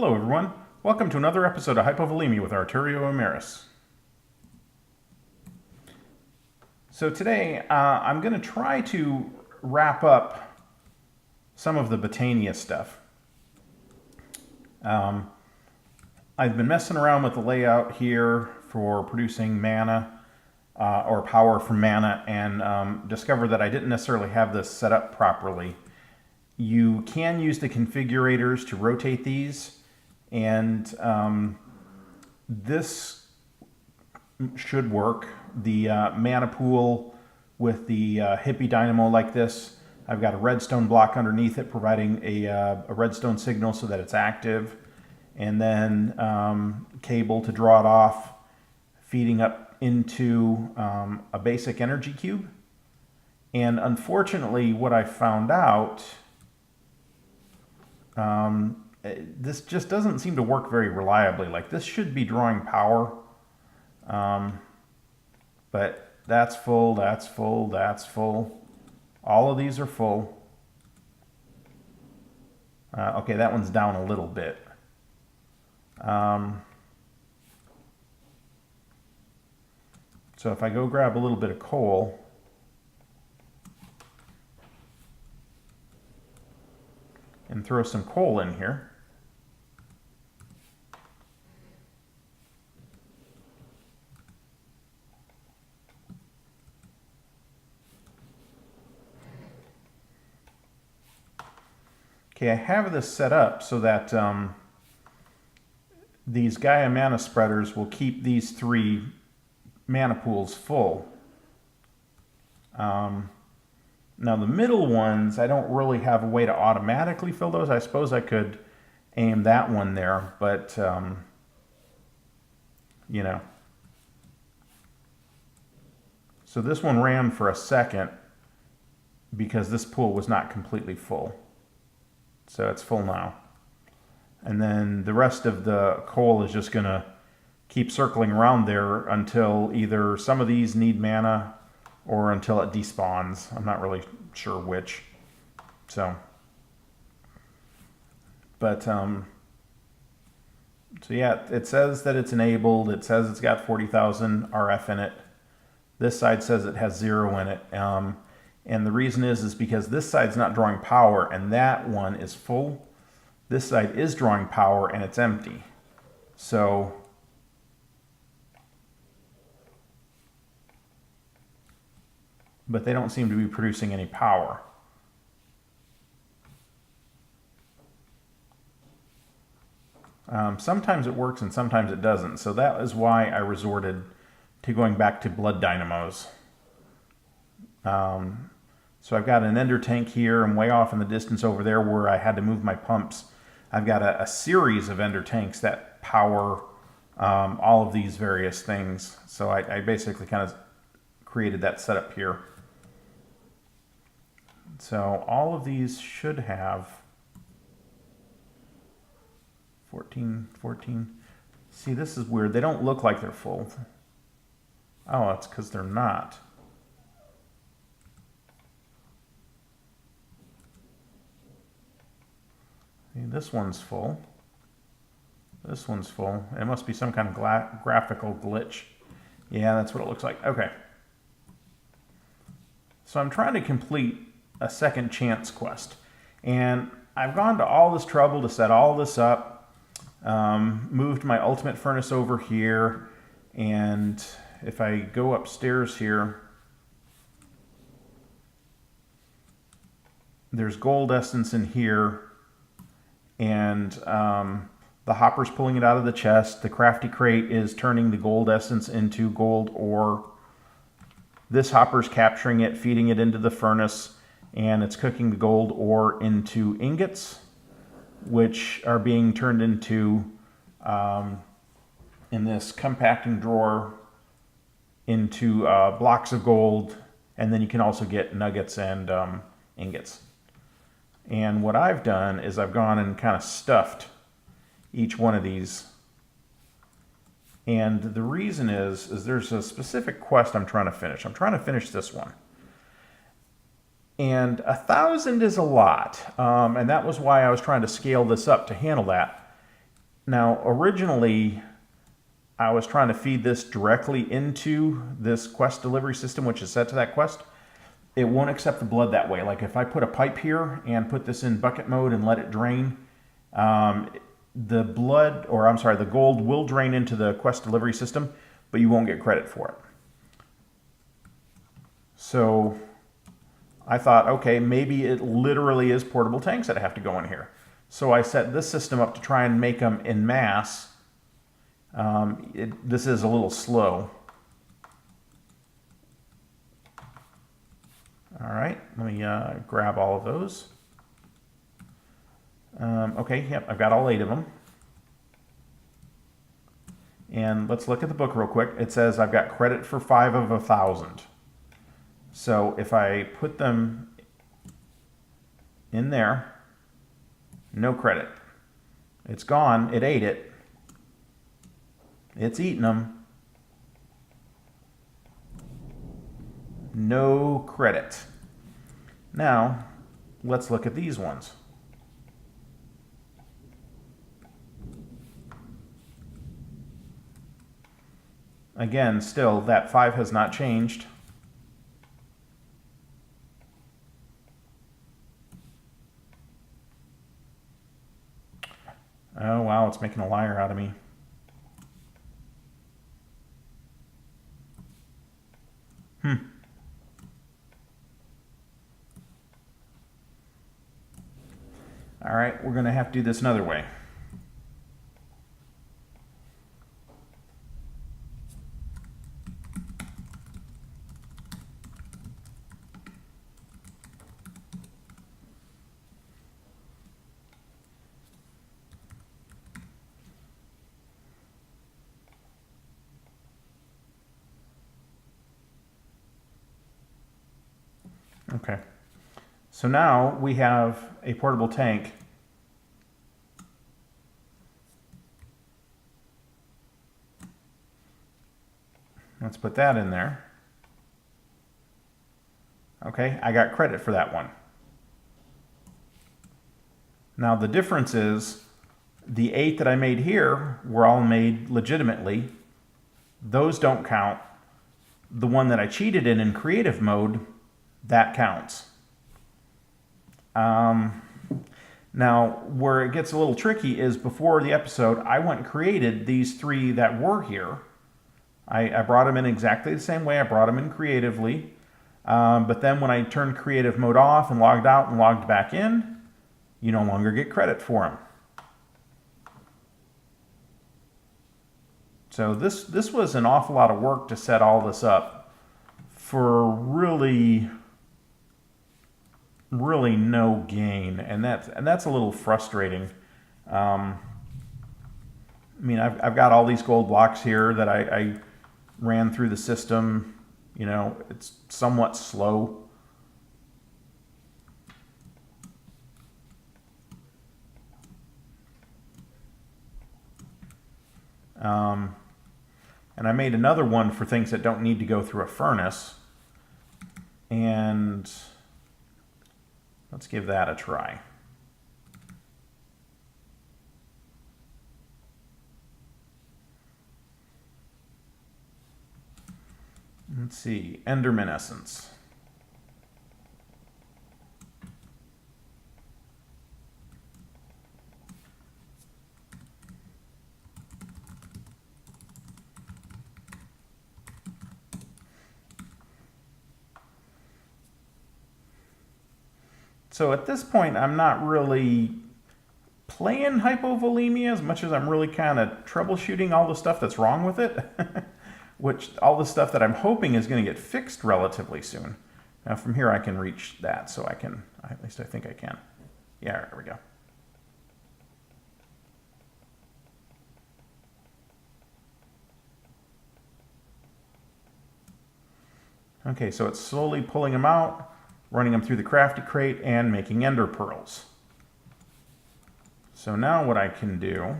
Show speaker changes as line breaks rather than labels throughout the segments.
Hello everyone, welcome to another episode of Hypovolemia with Arturio Emerys. So today I'm going to try to wrap up some of the Botania stuff. I've been messing around with the layout here for producing mana or power from mana and discovered that I didn't necessarily have this set up properly. You can use the configurators to rotate these, and this should work. The mana pool with the hippie dynamo like this, I've got a redstone block underneath it providing a redstone signal so that it's active, and then cable to draw it off, feeding up into a basic energy cube. And unfortunately, what I found out, this just doesn't seem to work very reliably. Like, this should be drawing power, but that's full, that's full, that's full. All of these are full. Okay, that one's down a little bit. So if I go grab a little bit of coal, and throw some coal in here. Okay, I have this set up so that these Gaia mana spreaders will keep these three mana pools full. Now the middle ones, I don't really have a way to automatically fill those. I suppose I could aim that one there, but you know. So this one ran for a second because this pool was not completely full. So it's full now. And then the rest of the coal is just gonna keep circling around there until either some of these need mana or until it despawns. I'm not really sure which. So, but, so yeah, it says that it's enabled. It says it's got 40,000 RF in it. This side says it has 0 in it. And the reason is because this side's not drawing power and that one is full. This side is drawing power and it's empty. So, but they don't seem to be producing any power. Sometimes it works and sometimes it doesn't. So that is why I resorted to going back to blood dynamos. So I've got an ender tank here and way off in the distance over there where I had to move my pumps. I've got a series of ender tanks that power all of these various things. So I basically kind of created that setup here. So all of these should have 14. See, this is weird. They don't look like they're full. Oh, it's because they're not. See, this one's full. This one's full. It must be some kind of graphical glitch. Yeah, that's what it looks like. Okay. So I'm trying to complete a second chance quest, and I've gone to all this trouble to set all this up, moved my ultimate furnace over here, and if I go upstairs here, there's gold essence in here, and the hopper's pulling it out of the chest. The crafty crate is turning the gold essence into gold ore. This hopper's capturing it, feeding it into the furnace, and it's cooking the gold ore into ingots, which are being turned into, in this compacting drawer, into blocks of gold, and then you can also get nuggets and ingots. And what I've done is I've gone and kind of stuffed each one of these. And the reason is there's a specific quest I'm trying to finish. I'm trying to finish this one. And 1,000 is a lot, and that was why I was trying to scale this up to handle that. Now, originally, I was trying to feed this directly into this quest delivery system, which is set to that quest. It won't accept the blood that way. Like if I put a pipe here and put this in bucket mode and let it drain, the blood, or I'm sorry, the gold will drain into the quest delivery system, but you won't get credit for it. So I thought, okay, maybe it literally is portable tanks that have to go in here. So I set this system up to try and make them en masse. This is a little slow. All right, let me grab all of those. Okay, yep, I've got all 8 of them. And let's look at the book real quick. It says I've got credit for 5 of 1,000. So if I put them in there, no credit. It's gone, it ate it. It's eating them. No credit. Now, let's look at these ones. Again, still, that 5 has not changed. Oh, wow, it's making a liar out of me. All right, we're going to have to do this another way. Okay, so now we have a portable tank. Let's put that in there. Okay, I got credit for that one. Now the difference is the 8 that I made here were all made legitimately. Those don't count. The one that I cheated in creative mode, that counts. Now, where it gets a little tricky is before the episode, I went and created these 3 that were here. I brought them in exactly the same way. I brought them in creatively. But then when I turned creative mode off and logged out and logged back in, you no longer get credit for them. So this was an awful lot of work to set all this up for really no gain, and that's a little frustrating. I mean, I've got all these gold blocks here that I ran through the system. You know, it's somewhat slow. And I made another one for things that don't need to go through a furnace. And let's give that a try. Let's see, Enderman Essence. So at this point, I'm not really playing Hypovolemia as much as I'm really kind of troubleshooting all the stuff that's wrong with it. Which, all the stuff that I'm hoping is going to get fixed relatively soon. Now from here I can reach that, so I can, at least I think I can. Yeah, there we go. Okay, so it's slowly pulling them out, running them through the crafty crate, and making ender pearls. So now what I can do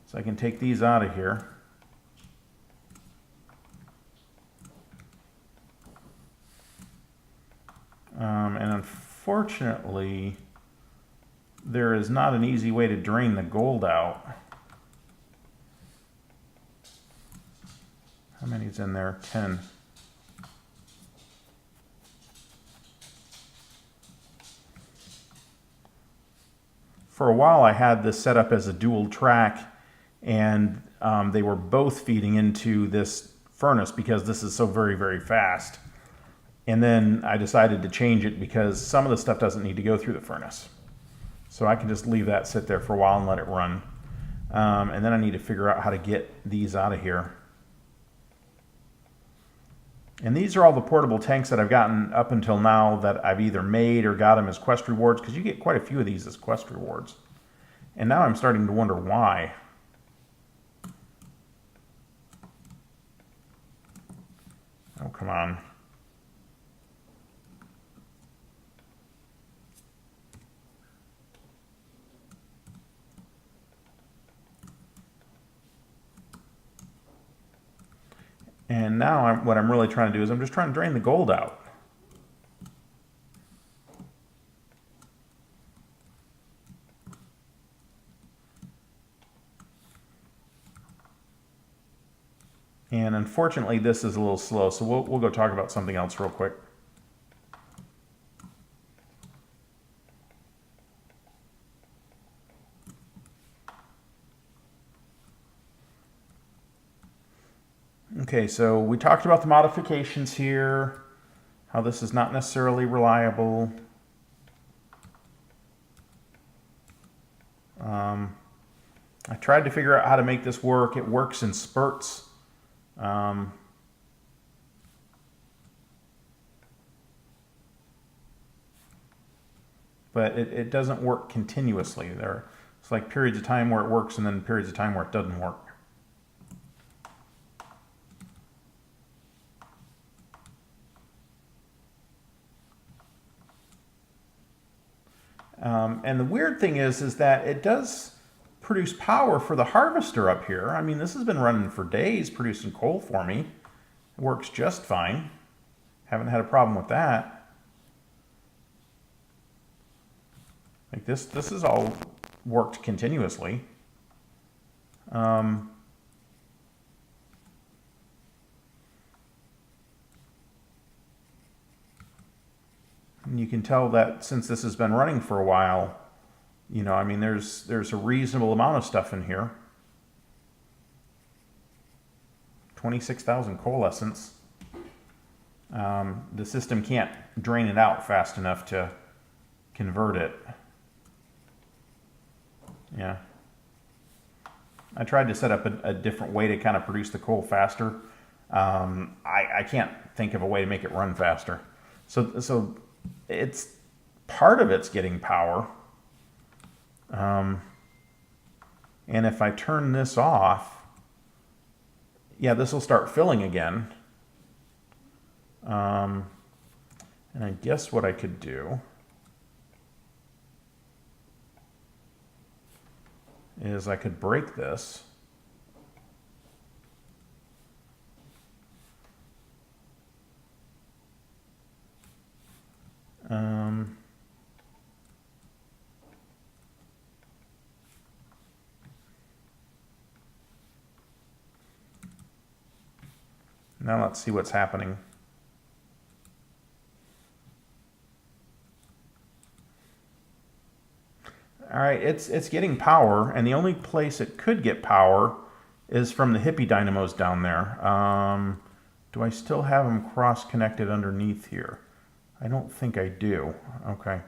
is I can take these out of here. And unfortunately, there is not an easy way to drain the gold out. How many's in there? 10. For a while I had this set up as a dual track, and they were both feeding into this furnace because this is so very, very fast. And then I decided to change it because some of the stuff doesn't need to go through the furnace. So I can just leave that sit there for a while and let it run. And then I need to figure out how to get these out of here. And these are all the portable tanks that I've gotten up until now that I've either made or got them as quest rewards, because you get quite a few of these as quest rewards. And now I'm starting to wonder why. Oh, come on. And now what I'm really trying to do is I'm just trying to drain the gold out. And unfortunately, this is a little slow, so we'll go talk about something else real quick. Okay, so we talked about the modifications here, how this is not necessarily reliable. I tried to figure out how to make this work. It works in spurts. But it doesn't work continuously. It's like periods of time where it works and then periods of time where it doesn't work. And the weird thing is that it does produce power for the harvester up here. I mean, this has been running for days, producing coal for me. It works just fine. Haven't had a problem with that. Like this has all worked continuously. And you can tell that since this has been running for a while, you know, I mean, there's a reasonable amount of stuff in here. 26,000 coalescence. The system can't drain it out fast enough to convert it. Yeah. I tried to set up a different way to kind of produce the coal faster. I can't think of a way to make it run faster. So it's part of it's getting power. And if I turn this off, yeah, this will start filling again. And I guess what I could do is I could break this. Now let's see what's happening. All right, it's getting power, and the only place it could get power is from the hippie dynamos down there. Do I still have them cross-connected underneath here? I don't think I do. Okay.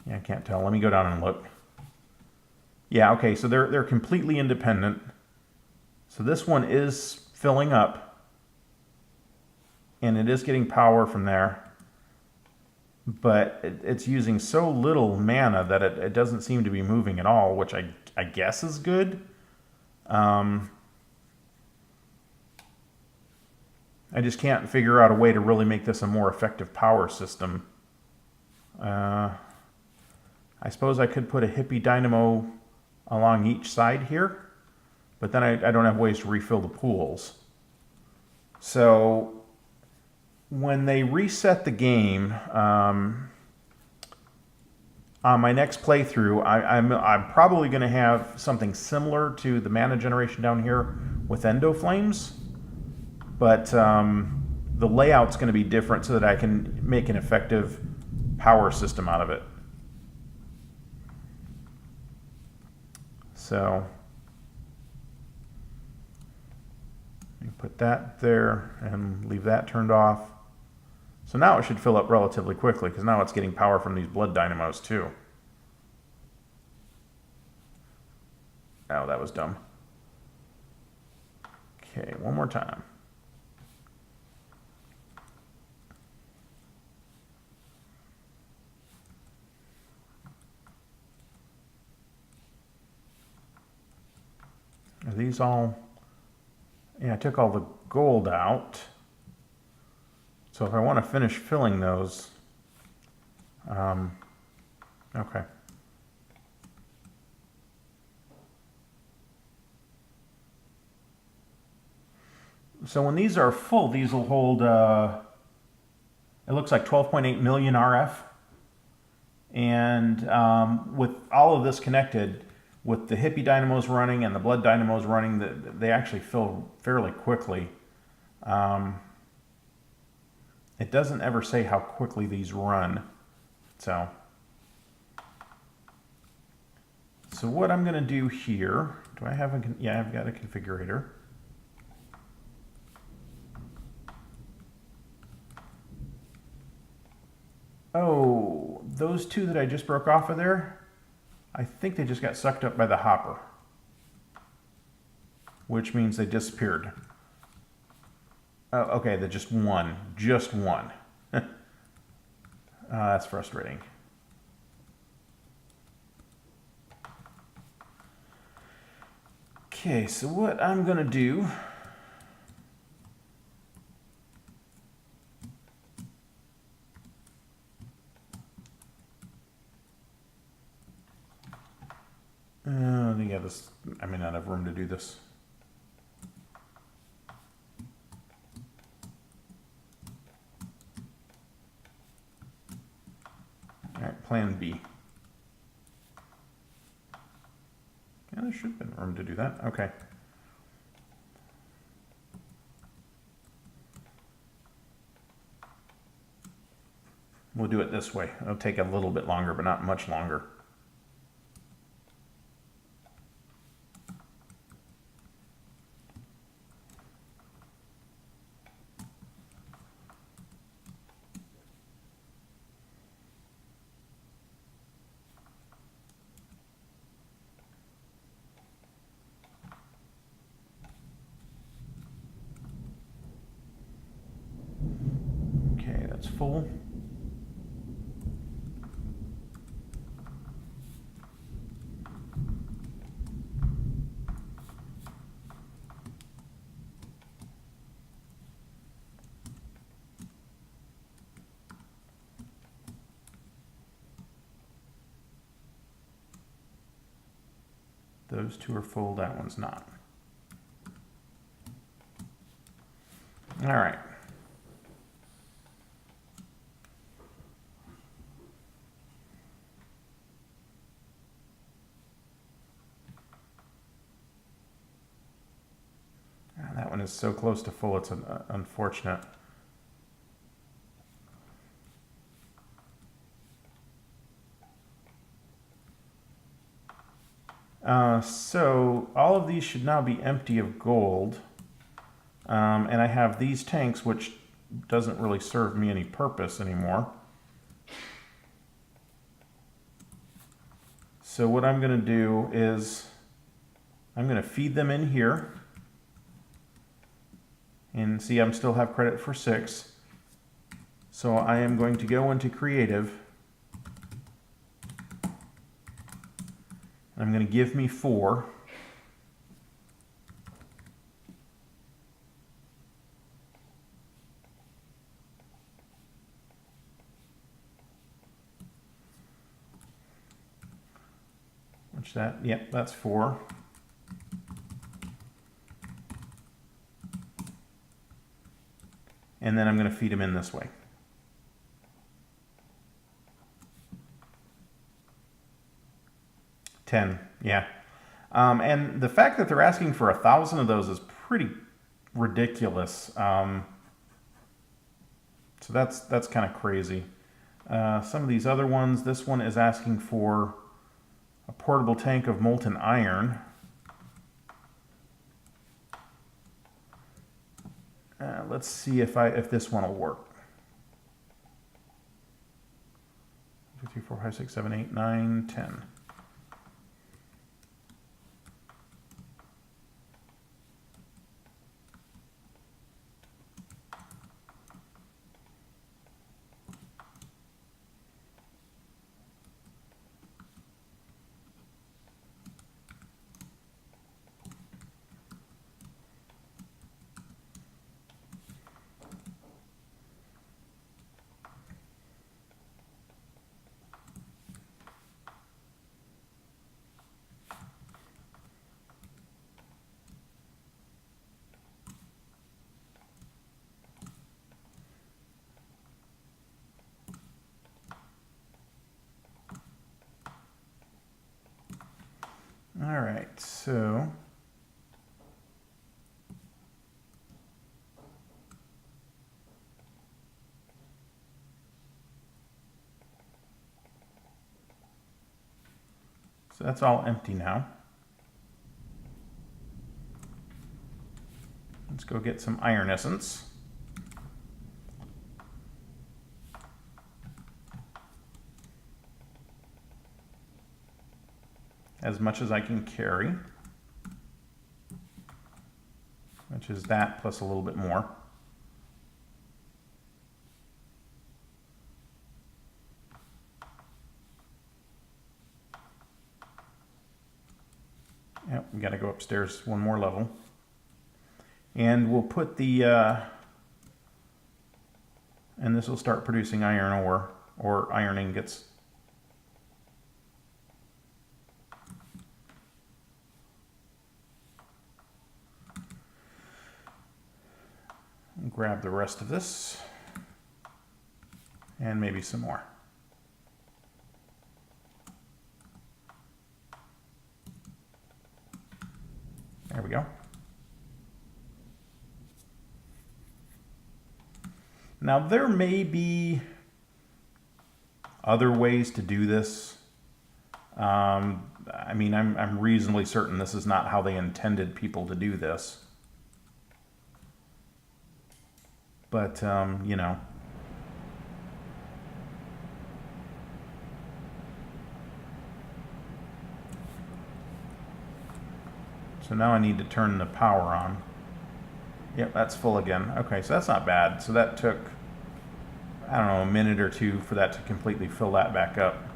Yeah, I can't tell. Let me go down and look. Yeah, okay, so they're completely independent. So this one is filling up, and it is getting power from there, but it's using so little mana that it doesn't seem to be moving at all, which I guess is good. I just can't figure out a way to really make this a more effective power system. I suppose I could put a hippie dynamo along each side here. but then I don't have ways to refill the pools. So when they reset the game, on my next playthrough, I'm probably going to have something similar to the mana generation down here with Endoflames, but the layout's going to be different so that I can make an effective power system out of it. So you put that there and leave that turned off. So now it should fill up relatively quickly because now it's getting power from these blood dynamos too. Oh, that was dumb. Okay, one more time. Are these all... Yeah, I took all the gold out. So if I want to finish filling those... okay. So when these are full, these will hold, it looks like 12.8 million RF. And with all of this connected, with the hippie dynamos running and the blood dynamos running, they actually fill fairly quickly. It doesn't ever say how quickly these run. So what I'm going to do here, do I have a, yeah, I've got a configurator. Oh, those two that I just broke off of there, I think they just got sucked up by the hopper, which means they disappeared. Oh, okay, they're just one. That's frustrating. Okay, so what I'm gonna do, yeah, this, I may not have room to do this. All right, plan B. Yeah, there should have been room to do that. Okay. We'll do it this way. It'll take a little bit longer, but not much longer. Okay, that's full. Those two are full, that one's not. All right. That one is so close to full, it's unfortunate. So all of these should now be empty of gold. And I have these tanks, which doesn't really serve me any purpose anymore. So what I'm going to do is I'm going to feed them in here. And see, I still have credit for 6. So I am going to go into creative. I'm going to give me 4. Which that, yep, that's 4. and then I'm going to feed them in this way. $10, yeah. And the fact that they're asking for 1,000 of those is pretty ridiculous. So that's kind of crazy. Some of these other ones, this one is asking for a portable tank of molten iron. Let's see if this one will work. 2, 3, 4, 5, 6, 7, 8, 9, 10. All right, so that's all empty now. Let's go get some iron essence. As much as I can carry, which is that plus a little bit more. Yep, we got to go upstairs one more level. And we'll put the, and this will start producing iron ore, or iron ingots. Grab the rest of this, and maybe some more. There we go. Now there may be other ways to do this. I mean, I'm reasonably certain this is not how they intended people to do this. But, you know. So now I need to turn the power on. Yep, that's full again. Okay, so that's not bad. So that took, I don't know, a minute or two for that to completely fill that back up.